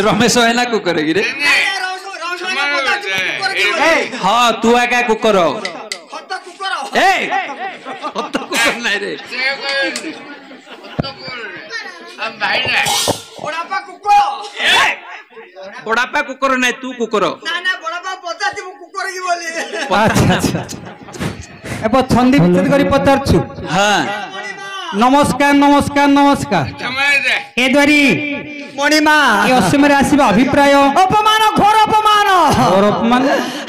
रमेश है ना कुकर रे हाँ तू क्या कुकर कुकर नहीं रे बड़ापा कुकर नहीं तू कुकर छंदी करी पचारछु हाँ नमस्कार नमस्कार नमस्कार ए द्वारी मणिमा ये असमरे आसीबा अभिप्राय अपमान घोर अपमान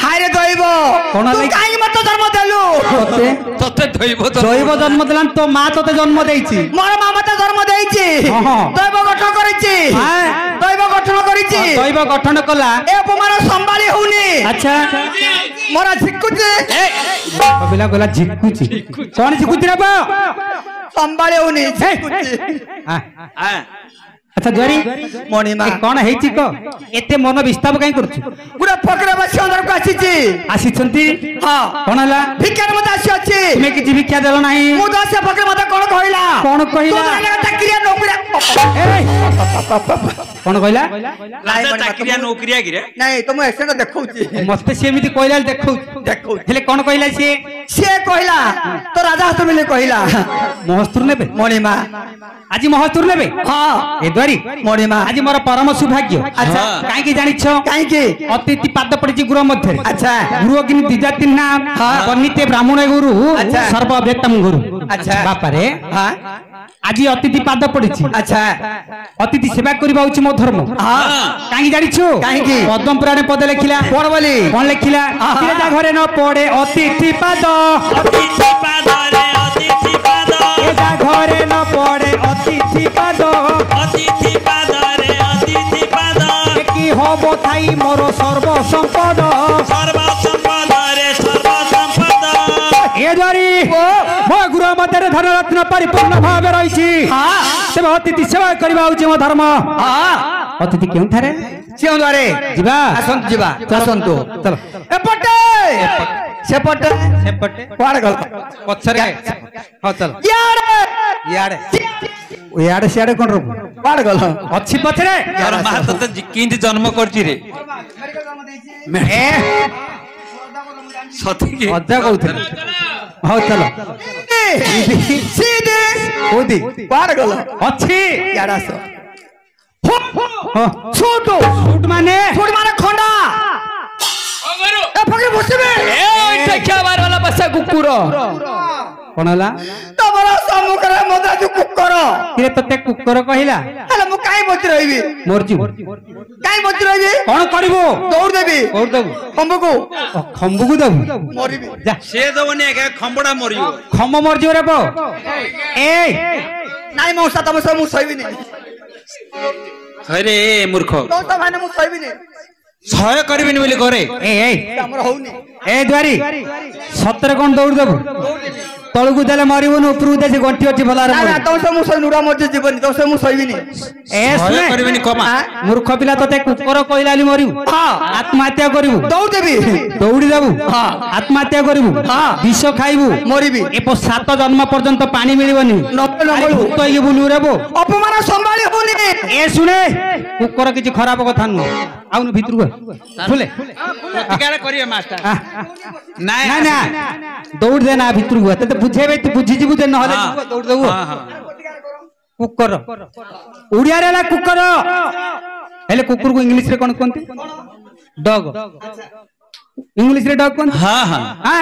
हाय रे दैव कोन तू काई मत जन्म देलु तते दैव जन्म देलान तो मां तते जन्म देइछि मोर मां मते जन्म देइछि दैव गठन करिछि दैव गठन कला ए अपमान संभाली होनी अच्छा मोरा झिकुछि कबिला गला झिकुछि कोन झिकुछि रे बा संभाले होनी अच्छा द्वारी मणिमा कौन है एते मन विस्ताप कहीं करछु पूरा फकराबासी अंदर को आसीछंती हां कोन हला भिक्षा मत आसी अछि तुमे कि भिक्षा देलो नाही मु दस फकरा मत कोन कहला चाकरिया नौकरिया कोन कहला चाकरिया नौकरिया गिरे नहीं तुम एक्सीडेंट देखौची मते सेमिति कहला देखौ हेले कोन कहला से कहला तो राजा हस्त मिले कहला महस्तूर नेबे मणिमा आज महस्तूर नेबे हां ए द्वारी मणिमा आज मोर परम सौभाग्य अच्छा काई की जानि छ काई के अतिथि पाद पड़ी गुरु मध्य अच्छा गुरु किन दिजाति नाम बन्निते ब्राह्मण गुरु सर्व व्यक्तम गुरु अच्छा बापा रे हां आज अतिथि पाद पड़ी अच्छा अतिथि सेवा करबा होची मो धर्म हां काई जानि छ काई की पद्म पुराण पद लिखिला कोन बोली कोन लिखिला किरे जा घरे न पड़े अतिथि पाद रे अतिथि पाद ए जा घरे न पड़े अतिथि पाद की होबो थाई मोर सर्व संपद रे सर्व संपद ए जरी मो गुरु मध्य धन रत्न परिपूर्ण भाव रहिछि हां सेवा अतिथि सेवा करबा होछि मो धर्म हां अतिथि केउ थारे सेउ द्वारे जिबा आसंत जिबा आसंतो चलो एपटे सेपटे कोड गल पछरे हां चलो याडे याडे सियाडे कोन रबु कोड गल अछि पछरे यार मा त किंति जन्म करछि रे ए सती की अजा कहउथे हां चलो सीधे ओदी कोड गल अछि याडा सो छूट माने खंडा ए फके बसबे ए ओइ ठेकिया मार वाला बसा कुकुर कोन हला तमरा सम्मुख रे मदा जो कुकुर किरे तते कुकुर कहिला हला मु काई बच रहिबी मरजी काई बच रहिबी कोन करबो दौड़ देबी खंबुको दबु मरिबी जा से दबनी के खंबडा मरियो खंब मरजी रे बो ए नाई मौसा तम सब मु सहिबी नहीं अरे मूर्ख तो त भाने मु सहिबी नहीं सहाय करबिनी बोली करे ए हमर होउनी ए द्वारी सतरे कोन दौड़ देबु तळगु देले मरिबो उपरु दे गंटी अछि भला रे ना तो से मु सही नुडा मरजे जीवन तो से मु सहिबिनी ए सहाय करबिनी कमा मूर्ख पिला तते कुकर कइलाली मरिबु हां आत्महत्या करिबु दौड़ देबी दौड़ी देबु हां आत्महत्या करिबु हां विष खाइबु मरिबी ए 7 जन्म पर्यंत पानी मिलिबनी नकल तई बुलु रेबो अपमान संभाली होनी ए सुने कुकर किछि खराब कथा न आउन भितरु खुले टिकारे करिए मास्टर ना ना दौड़ देना भितरु तते बुझेबे तू बुझी जीबु जे नहले दौड़ देबु हां कुकर उड़िया रे कुकर हेले कुकुर को इंग्लिश रे कोन कोनते डॉग इंग्लिश रे डॉग कोन हां हां हां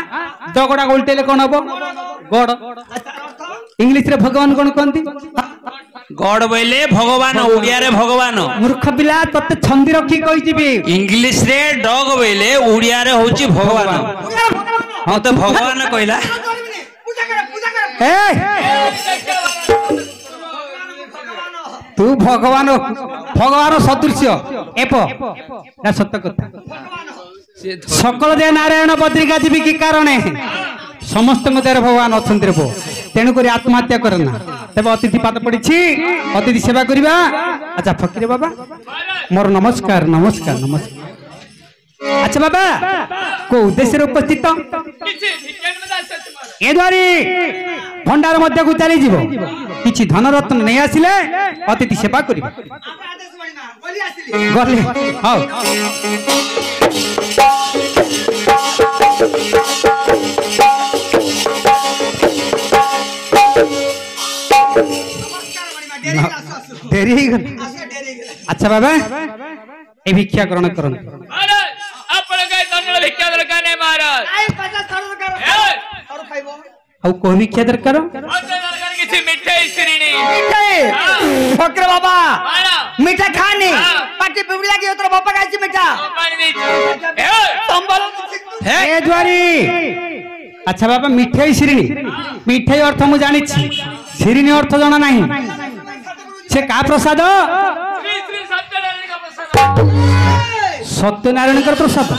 डॉगडा उल्टेले कोन हबो गॉड इंग्लिश रे भगवान कोन कोनती गॉड बोले भगवान उड़िया रे भगवान मूर्ख पिला तते छंदी रखी कहि जिबे इंग्लिश रे डॉग बोले उड़िया रे होची भगवान हां तो भगवान कहला तू भगवान भगवान सदृश्य एप ना सत्य कथा सकल दे नारायण बद्रिका जीवी की कारण समस्त मध्य भगवान अच्छा रे पो तेणुक आत्महत्या करना तेज अतिथि पाद पड़ी अतिथि सेवा करवा। अच्छा फकीर बाबा मोर नमस्कार नमस्कार नमस्कार। अच्छा बाबा को उद्देश्य उपस्थित ए द्वारी भंडार मध्य को चली जीव किछि धन रत्न नहीं आसिले अतिथि सेवा करवा गले हां देरी ही गल। अच्छा बाबा ए भिक्षा ग्रहण करन महाराज आपण काय तन्ने भिक्षा दरकार नाही महाराज आई 50 थोर खाइबो औ को भिक्षा दरकार दरकार किछि मिठाई श्रीनी मिठाई फकर बाबा मारा मिठा खानी पाटी पिबड़ी लागी तोर बापा खाइछि मिठा पानी दे संबल ए द्वारी। अच्छा बाबा मिठाई श्रीनी मिठाई अर्थ मु जानि छी श्रीनी अर्थ जाना नहीं से का प्रसाद श्री श्री सत्यनारायण का प्रसाद सत्यनारायण का प्रसाद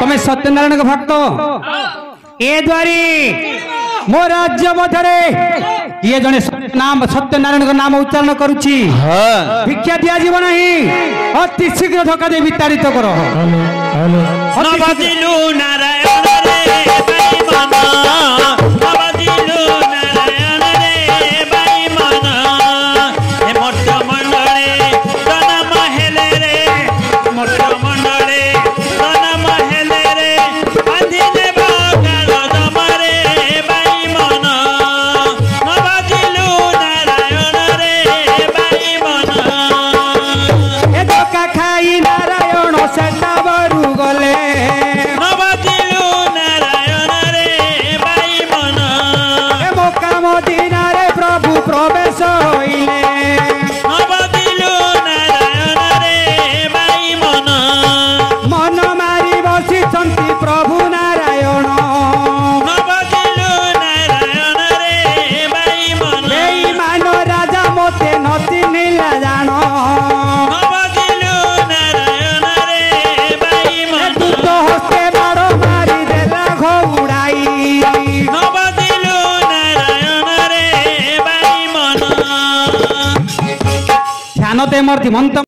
तमे सत्यनारायण का भक्त ए द्वारी मो राज्य मधरे ये जने नाम सत्यनारायण का नाम उच्चारण करूची भिक्षा दिया जीव नहीं अति शीघ्र धक्का दे विताड़ित करो। नवदिलु नारायण रे बेईमाना नवदिलु नारायण रे बेईमाना हे मोट मंडळे तन महले रे मोट मंडळे तन महले रे बांधिले बागाल दमरे बेईमाना नवदिलु नारायण रे बेईमाना ए धक्का खाई नारायण सेटा बरु गले नवदिलु नारायण रे बेईमाना ए मोका मदीना रे प्रभु प्रवेश होइले नवदिलु नारायण रे बेईमाना मन मारी बसिଛନ୍ତି प्रभु नारायण नवदिलु नारायण रे बेईमाना बेईमान राजा मोते नती नीला जान नवदिलु नारायण रे बेईमाना तू तो हस्ते मारो मारी देला घोड़ाई नवदिलु नारायण रे बेईमाना ध्यान दे मोर धीमंत